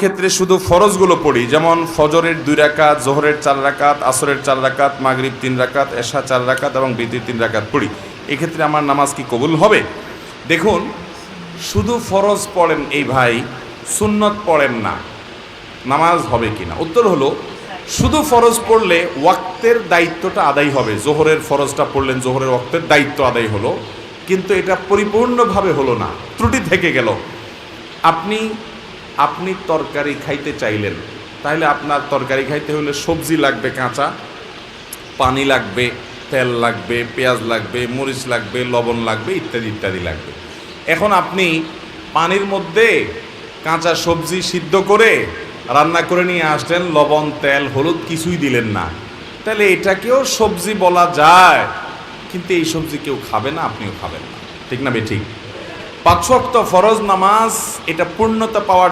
ক্ষেত্রে শুধু ফরজগুলো পড়ি, যেমন ফজরের 2 রাকাত, জোহরের 4 রাকাত, আসরের 4 রাকাত, মাগরিব 3 রাকাত, এশা 4 রাকাত এবং বিতির 3 রাকাত পড়ি, এক্ষেত্রে আমার নামাজ কি কবুল হবে? দেখুন, শুধু ফরজ পড়েন এই ভাই, সুন্নত পড়েন না, নামাজ হবে কি না? উত্তর হলো, শুধু ফরজ পড়লে ওয়াক্তের দায়িত্বটা আদায় হবে। জোহরের ফরজটা পড়লেন, জোহরের ওয়াক্তের দায়িত্ব আদায় হলো, কিন্তু এটা পরিপূর্ণভাবে হলো না, ত্রুটি থেকে গেল। আপনি তরকারি খাইতে চাইলেন, তাহলে আপনার তরকারি খাইতে হলে সবজি লাগবে কাঁচা, পানি লাগবে, তেল লাগবে, পেঁয়াজ লাগবে, মরিচ লাগবে, লবণ লাগবে, ইত্যাদি ইত্যাদি লাগবে। এখন আপনি পানির মধ্যে কাঁচা সবজি সিদ্ধ করে রান্না করে নিয়ে আসলেন, লবণ, তেল, হলুদ কিছুই দিলেন না, তাহলে এটাকেও সবজি বলা যায়, কিন্তু এই সবজি কেউ খাবে না, আপনিও খাবেন না। ঠিক না বে ঠিক? 5 ওয়াক্ত ফরজ নামাজ এটা পূর্ণতা পাওয়ার